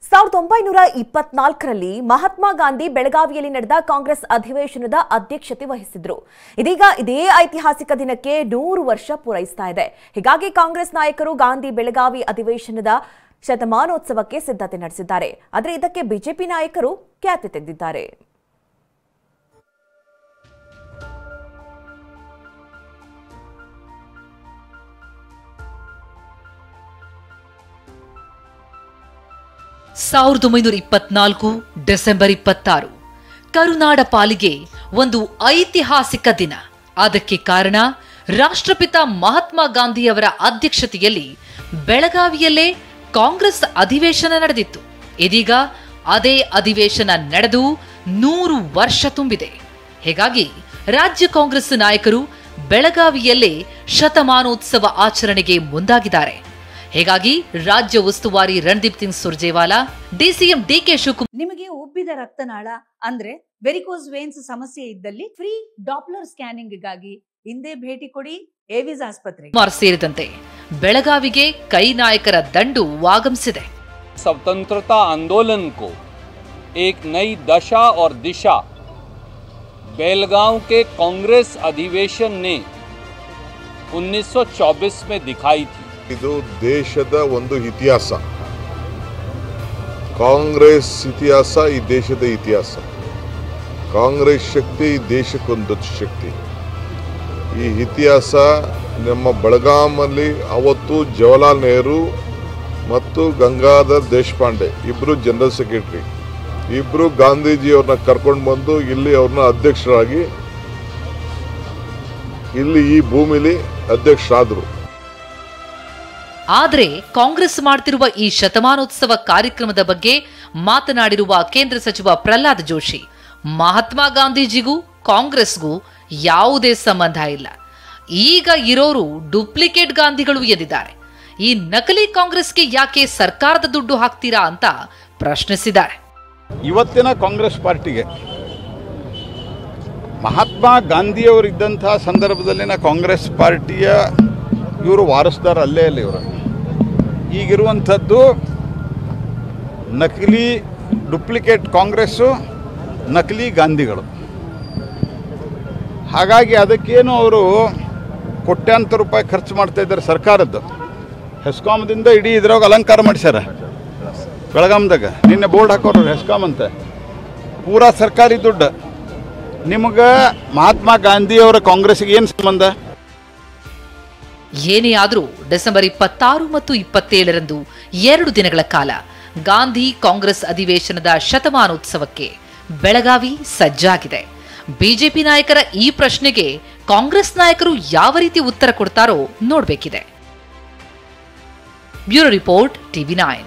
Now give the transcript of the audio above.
1924ರಲ್ಲಿ ಮಹಾತ್ಮ ಗಾಂಧಿ ಬೆಳಗಾವಿಯಲ್ಲಿ ನಡೆದ ಕಾಂಗ್ರೆಸ್ ಅಧಿವೇಶನದ ಅಧ್ಯಕ್ಷತೆ ವಹಿಸಿದ್ರು. ಇದೀಗ ಇದೇ ಐತಿಹಾಸಿಕ ದಿನಕ್ಕೆ 100 ವರ್ಷ ಪೂರೈಸ್ತಾ ಇದೆ. ಹೀಗಾಗಿ ಕಾಂಗ್ರೆಸ್ ನಾಯಕರು ಗಾಂಧಿ ಬೆಳಗಾವಿ ಅಧಿವೇಶನದ ಶತಮಾನೋತ್ಸವಕ್ಕೆ ಸಿದ್ಧತೆ ನಡೆಸಿದ್ದಾರೆ. ಆದರೆ ಇದಕ್ಕೆ ಬಿಜೆಪಿ ನಾಯಕರು ಖ್ಯಾತಿ ತೆಗೆದಿದ್ದಾರೆ. ಡಿಸೆಂಬರ್ 26 ಕರುನಾಡ ಪಾಲಿಗೆ ಒಂದು ಐತಿಹಾಸಿಕ ದಿನ. ಅದಕ್ಕೆ ಕಾರಣ ರಾಷ್ಟ್ರಪಿತ ಮಹಾತ್ಮ ಗಾಂಧಿಯವರ ಅಧ್ಯಕ್ಷತೆಯಲ್ಲಿ ಬೆಳಗಾವಿಯಲ್ಲೇ ಕಾಂಗ್ರೆಸ್ ಅಧಿವೇಶನ ನಡೆದಿತ್ತು. ಇದೀಗ ಅದೇ ಅಧಿವೇಶನ ನಡೆದು 100 ವರ್ಷ ತುಂಬಿದೆ. ಹೀಗಾಗಿ ರಾಜ್ಯ ಕಾಂಗ್ರೆಸ್ ನಾಯಕರು ಬೆಳಗಾವಿಯಲ್ಲೇ ಶತಮಾನೋತ್ಸವ ಆಚರಣೆಗೆ ಮುಂದಾಗಿದ್ದಾರೆ. ಹೀಗಾಗಿ ರಾಜ್ಯ ಉಸ್ತುವಾರಿ ರಣದೀಪ್ ಸಿಂಗ್ ಸುರ್ಜೇವಾಲಾ, ಡಿಸಿಎಂ ಡಿಕೆ ಶಿವಕುಮಾರ್ ನಿಮಗೆ ಉಬ್ಬಿದ ರಕ್ತನಾಳ ಅಂದ್ರೆ ವೆರಿಕೋಸ್ ವೇನ್ಸ್ ಸಮಸ್ಯೆ ಇದ್ದಲ್ಲಿ ಫ್ರೀ ಡಾಪ್ಲರ್ ಸ್ಕ್ಯಾನಿಂಗ್ ಗಾಗಿ ಹಿಂದೆ ಭೇಟಿ ಕೊಡಿ ಏವಿಸ್ ಆಸ್ಪತ್ರೆ ಸೇರಿದಂತೆ ಬೆಳಗಾವಿಗೆ ಕೈ ನಾಯಕರ ದಂಡು ಆಗಮಿಸಿದೆ. स्वतंत्रता आंदोलन को एक नई दशा और दिशा बेलगांव के कांग्रेस अधिवेशन ने 1924 में दिखाई थी. ಇದು ದೇಶದ ಒಂದು ಇತಿಹಾಸ. ಕಾಂಗ್ರೆಸ್ ಇತಿಹಾಸ ಈ ದೇಶದ ಇತಿಹಾಸ. ಕಾಂಗ್ರೆಸ್ ಶಕ್ತಿ ಈ ದೇಶಕ್ಕೊಂದು ಶಕ್ತಿ. ಈ ಇತಿಹಾಸ ನಮ್ಮ ಬೆಳಗಾಮಲ್ಲಿ ಅವತ್ತು ಜವಾಹರ್ಲಾಲ್ ನೆಹರು ಮತ್ತು ಗಂಗಾಧರ್ ದೇಶಪಾಂಡೆ ಇಬ್ಬರು ಜನರಲ್ ಸೆಕ್ರೆಟರಿ, ಇಬ್ಬರು ಗಾಂಧೀಜಿಯವ್ರನ್ನ ಕರ್ಕೊಂಡು ಬಂದು ಇಲ್ಲಿ ಅವ್ರನ್ನ ಅಧ್ಯಕ್ಷರಾಗಿ ಇಲ್ಲಿ ಈ ಭೂಮಿಲಿ ಅಧ್ಯಕ್ಷರಾದರು. ಆದರೆ ಕಾಂಗ್ರೆಸ್ ಮಾಡ್ತಿರುವ ಈ ಶತಮಾನೋತ್ಸವ ಕಾರ್ಯಕ್ರಮದ ಬಗ್ಗೆ ಮಾತನಾಡಿರುವ ಕೇಂದ್ರ ಸಚಿವ ಪ್ರಹ್ಲಾದ್ ಜೋಶಿ, ಮಹಾತ್ಮ ಗಾಂಧೀಜಿಗೂ ಕಾಂಗ್ರೆಸ್ಗೂ ಯಾವುದೇ ಸಂಬಂಧ ಇಲ್ಲ, ಈಗ ಇರೋರು ಡೂಪ್ಲಿಕೇಟ್ ಗಾಂಧಿಗಳು ಎಂದಿದ್ದಾರೆ. ಈ ನಕಲಿ ಕಾಂಗ್ರೆಸ್ಗೆ ಯಾಕೆ ಸರ್ಕಾರದ ದುಡ್ಡು ಹಾಕ್ತೀರಾ ಅಂತ ಪ್ರಶ್ನಿಸಿದ್ದಾರೆ. ಇವತ್ತಿನ ಕಾಂಗ್ರೆಸ್ ಪಾರ್ಟಿಗೆ ಮಹಾತ್ಮ ಗಾಂಧಿಯವರಿದ್ದಂತಹ ಸಂದರ್ಭದಲ್ಲಿನ ಕಾಂಗ್ರೆಸ್ ಪಾರ್ಟಿಯ ಇವರು ವಾರಸ್ದಾರ ಅಲ್ಲೇ ಇಲ್ಲ. ಇವರು ಈಗಿರುವಂಥದ್ದು ನಕಲಿ ಡೂಪ್ಲಿಕೇಟ್ ಕಾಂಗ್ರೆಸ್ಸು, ನಕಲಿ ಗಾಂಧಿಗಳು. ಹಾಗಾಗಿ ಅದಕ್ಕೇನು ಅವರು ಕೋಟ್ಯಾಂತರ ರೂಪಾಯಿ ಖರ್ಚು ಮಾಡ್ತಾ ಇದ್ದಾರೆ ಸರ್ಕಾರದ್ದು. ಹೆಸ್ಕಾಮದಿಂದ ಇಡೀ ಇದ್ರಾಗ ಅಲಂಕಾರ ಮಾಡಿಸ್ಯಾರ. ಬೆಳಗಾಮದಾಗ ನಿನ್ನೆ ಬೋರ್ಡ್ ಹಾಕೋರು ಹೆಸ್ಕಾಮ್ ಅಂತ, ಪೂರಾ ಸರ್ಕಾರಿ ದುಡ್ಡು. ನಿಮಗೆ ಮಹಾತ್ಮ ಗಾಂಧಿಯವರ ಕಾಂಗ್ರೆಸ್ಗೆ ಏನು ಸಂಬಂಧ? ಏನೇ ಆದರೂ ಡಿಸೆಂಬರ್ 26 ಮತ್ತು 27ರಂದು 2 ದಿನಗಳ ಕಾಲ ಗಾಂಧಿ ಕಾಂಗ್ರೆಸ್ ಅಧಿವೇಶನದ ಶತಮಾನೋತ್ಸವಕ್ಕೆ ಬೆಳಗಾವಿ ಸಜ್ಜಾಗಿದೆ. ಬಿಜೆಪಿ ನಾಯಕರ ಈ ಪ್ರಶ್ನೆಗೆ ಕಾಂಗ್ರೆಸ್ ನಾಯಕರು ಯಾವ ರೀತಿ ಉತ್ತರ ಕೊಡ್ತಾರೋ ನೋಡಬೇಕಿದೆ. Bureau report, TV9.